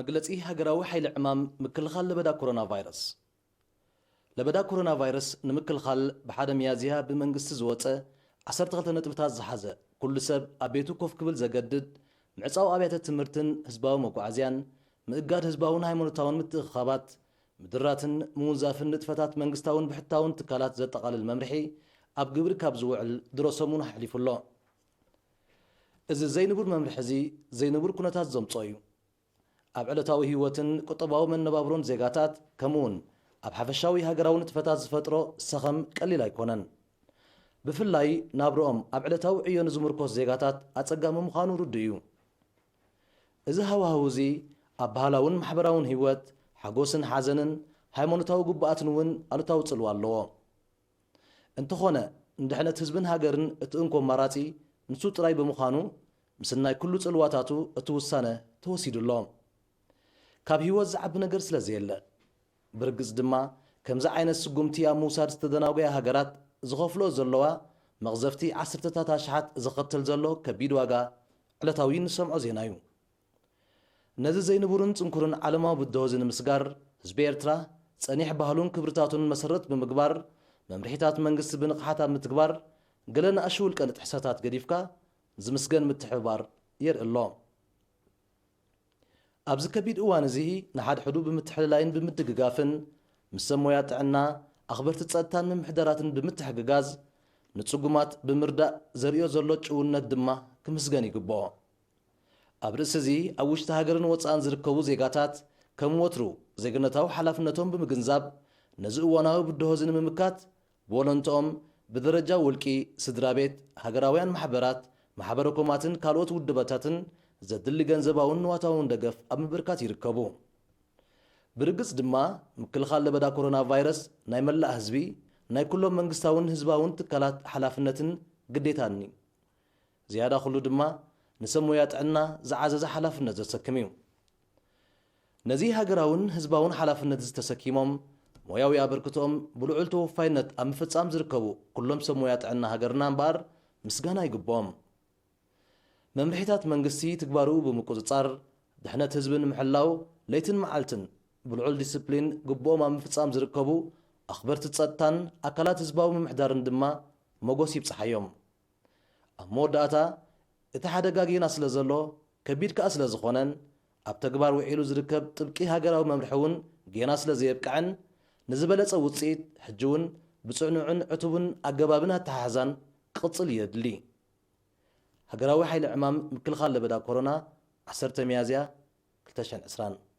مجلسي هجراوي حيل عمام مكل خال لبدا كورونا فيروس لبدا كورونا فيروس نمكل خال بحدا ميازيها بمنجست زوطة 12 نطبتات زحزة كل سب أبيتو كوف قبل زجدد معصاو أبيات التمرتن هزباو مقعزيان مقاد هزباون هايمونتاون متخابات مدراتن موزافن نطفتات منجستاون بحتاون تكالات زت قال الممرحي أب قبر كابزوع دراسمون حليف الله إذا زينبور ممرحزي زينبور كنتات زمصايو أب علتاوي هيوتن قطباو من نبابرون زيغاتات كمون أب حفشاوي هاجراون تفتات زفترو سخم قليل يكونن بفلاي نابروم أب علتاوي عيون زمركوس زيغاتات أتصقام مخانو رديو إذا هوزي أب هالاون محبراون هيوت حقوسن حزنن هايمونتاو قباتنون ألتاو تصلوا اللو انتخونا ندحنا تهزبن هاجرن اتنكم مراتي نسوت راي بمخانو مسناي كل تصلواتاتو اتوسانه توسيد اللهم كاب هيوت زعب نجر سلازيلا برقز دما كمزا عين السقومتي موساد استدناوغي هاجرات زغفلو زلوا مغزفتي 10 تاشحات زقتل زلو كبيد واغا علتاوين سمعو زينايو نزي زينبورن تنكرن علماو بدوزن مسغار حزب ኤርትራ صنيح ባህሉን ክብርታቱን መሰረት በመግባር መምርሒታት መንግስት ብንቅሓታት ምትግባር ገለና አሽውል ቀን ጥሕሳታት ገዲፍካ ዝምስገን ምትሕባር የርእሎ ኣብዚ ከቢድ እዋን እዚ ንሓድ ሕዱ ብምትሕልላይን ብምትግጋፍን ምስ ሰሞያ ጥዕና ኣኽበርቲ ፀጥታን ምምሕደራትን ብምትሕግጋዝ ንፅጉማት ብምርዳእ ዘርእዮ ዘሎ ጭውነት ድማ ክምስገን ይግብኦ ኣብ ርእሲ እዚ ኣብ ውሽጢ ሃገርን ወፃእን ዝርከቡ ዜጋታት ከም ወትሩ ዜግነታዊ ሓላፍነቶም ብምግንዛብ ነዚ እዋናዊ ብድሆዝን ምምካት ብወለንቶኦም ብደረጃ ውልቂ ስድራ ቤት ሃገራውያን ማሕበራት ማሕበረኮማትን ካልኦት ውድበታትን ዘድሊ ገንዘባውን ንዋታውን ደገፍ ኣብ ምብርካት ይርከቡ ብርግጽ ድማ ምክልኻል ለበዳ ኮሮና ቫይረስ ናይ መላእ ህዝቢ ናይ ኩሎም መንግስታውን ህዝባውን ትካላት ሓላፍነትን ግዴታኒ ዝያዳ ኩሉ ድማ ንሰሞያ ጥዕና ዝዓዘዘ ሓላፍነት ዘሰክም እዩ ነዚ ሃገራውን ህዝባውን ሓላፍነት ዝተሰኪሞም ሞያዊ ኣበርክቶም ብልዑል ተወፋይነት ኣብ ምፍጻም ዝርከቡ ኩሎም ሰሞያ ጥዕና ሃገርና እምበር ምስጋና ይግቦም መምርሒታት መንግስቲ ትግባሩ ብምቁፅጻር ድሕነት ህዝብን ምሕላው ለይትን መዓልትን ብልዑል ዲስፕሊን ግቦም ኣብ ምፍጻም ዝርከቡ ኣኽበርቲ ፀጥታን ኣካላት ህዝባዊ ምምሕዳርን ድማ መጎስ ይብፅሓዮም ኣብ መወዳእታ እቲ ሓደጋ ጌና ስለ ዘሎ ከቢድ ከዓ ስለ ዝኾነን ኣብ ተግባር ውዒሉ ዝርከብ ጥብቂ ሃገራዊ መምርሒ እውን ጌና ስለ ዘየብቅዕን ንዝበለፀ ውፅኢት ሕጂ እውን ብፅዕኑዕን ዕቱብን ኣገባብን ኣተሓሕዛን ክቕፅል የድሊ ሃገራዊ ሓይሊ ዕማም ምክልኻል ለበዳ ኮሮና 10 ሚያዝያ 2020